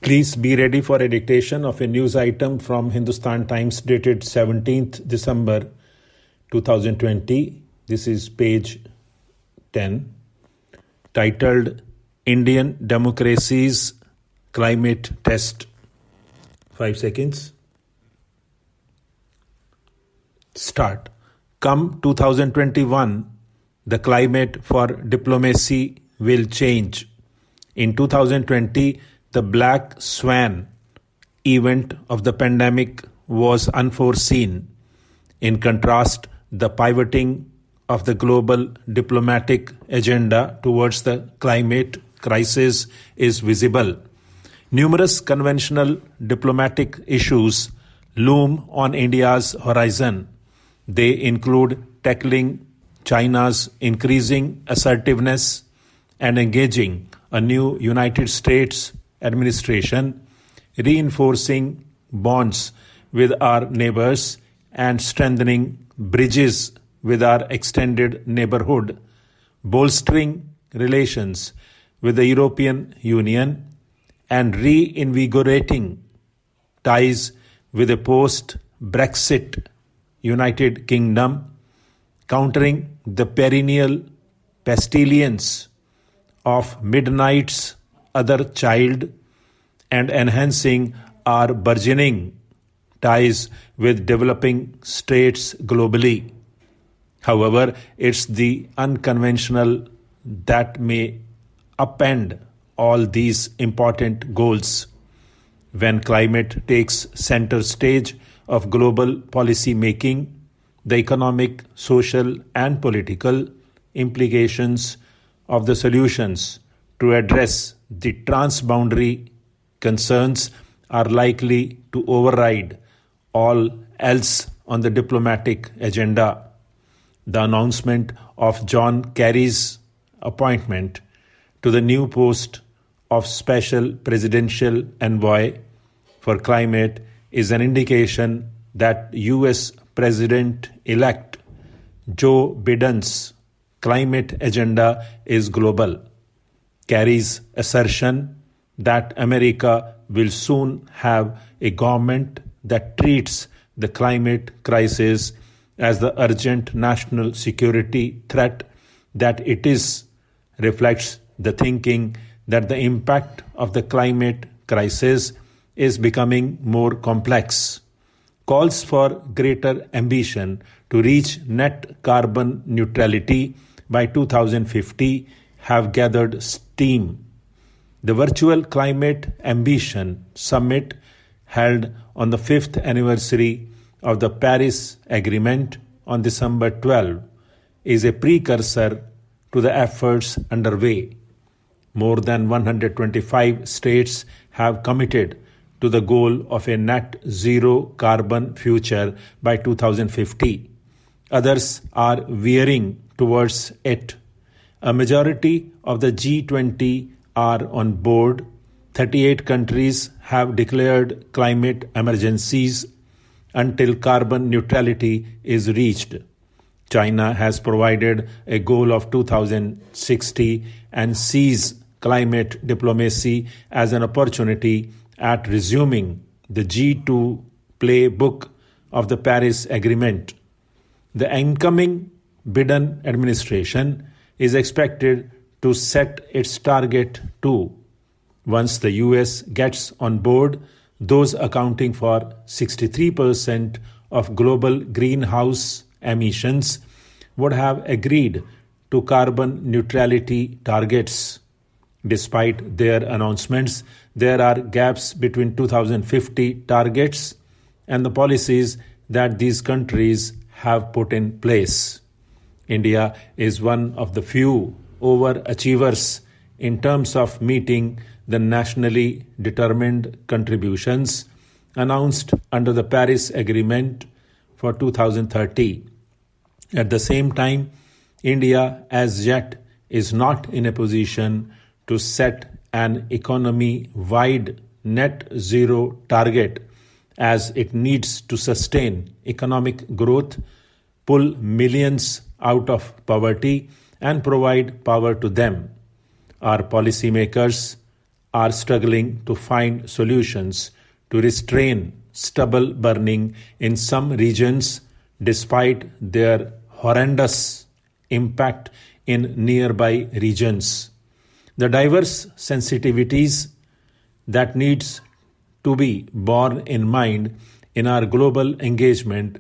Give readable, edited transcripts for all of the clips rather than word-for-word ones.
Please be ready for a dictation of a news item from Hindustan Times dated 17th December 2020. This is page 10, titled Indian Democracy's Climate Test. 5 seconds. Start. Come 2021, the climate for diplomacy will change. In 2020, the Black Swan event of the pandemic was unforeseen. In contrast, the pivoting of the global diplomatic agenda towards the climate crisis is visible. Numerous conventional diplomatic issues loom on India's horizon. They include tackling China's increasing assertiveness and engaging a new United States administration, reinforcing bonds with our neighbors and strengthening bridges with our extended neighborhood, bolstering relations with the European Union, and reinvigorating ties with a post-Brexit United Kingdom, countering the perennial pestilence of midnight's other child, and enhancing our burgeoning ties with developing states globally. However, it's the unconventional that may upend all these important goals. When climate takes center stage of global policy making, the economic, social, and political implications of the solutions to address the transboundary concerns are likely to override all else on the diplomatic agenda. The announcement of John Kerry's appointment to the new post of Special Presidential Envoy for Climate is an indication that US President-elect Joe Biden's climate agenda is global. Kerry's assertion that America will soon have a government that treats the climate crisis as the urgent national security threat that it is reflects the thinking that the impact of the climate crisis is becoming more complex. Calls for greater ambition to reach net carbon neutrality by 2050 have gathered steam. The Virtual Climate Ambition Summit, held on the 5th anniversary of the Paris Agreement on December 12, is a precursor to the efforts underway. More than 125 states have committed to the goal of a net zero carbon future by 2050. Others are veering towards it. A majority of the G20 are on board. 38 countries have declared climate emergencies until carbon neutrality is reached. China has provided a goal of 2060 and sees climate diplomacy as an opportunity at resuming the G2 playbook of the Paris Agreement. The incoming Biden administration is expected to set its target too. Once the US gets on board, those accounting for 63% of global greenhouse emissions would have agreed to carbon neutrality targets. Despite their announcements, there are gaps between 2050 targets and the policies that these countries have put in place. India is one of the few overachievers in terms of meeting the nationally determined contributions announced under the Paris Agreement for 2030. At the same time, India as yet is not in a position to set an economy-wide net zero target, as it needs to sustain economic growth, pull millions out of poverty, and provide power to them. Our policymakers are struggling to find solutions to restrain stubble burning in some regions despite their horrendous impact in nearby regions. The diverse sensitivities that needs to be borne in mind in our global engagement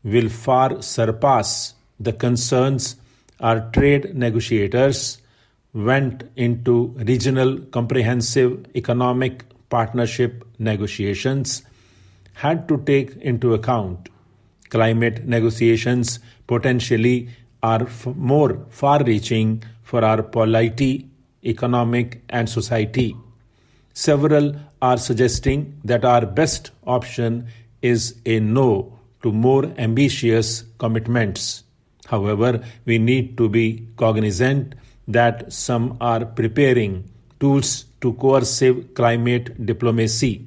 will far surpass the concerns our trade negotiators went into regional comprehensive economic partnership negotiations had to take into account. Climate negotiations potentially are more far-reaching for our polity, economic and society. Several are suggesting that our best option is a no to more ambitious commitments. However, we need to be cognizant that some are preparing tools to coercive climate diplomacy.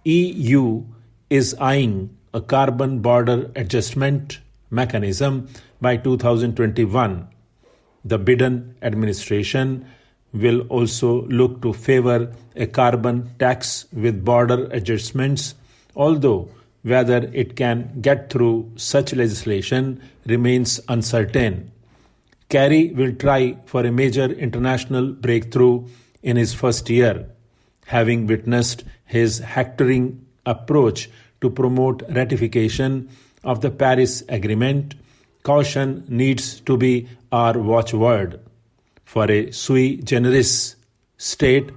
EU is eyeing a carbon border adjustment mechanism by 2021. The Biden administration will also look to favor a carbon tax with border adjustments, although whether it can get through such legislation remains uncertain. Kerry will try for a major international breakthrough in his first year, having witnessed his hectoring approach to promote ratification of the Paris Agreement. Caution needs to be our watchword. For a sui generis state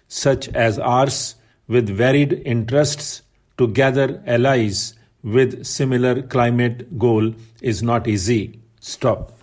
such as ours, with varied interests, to gather allies with similar climate goal is not easy. Stop.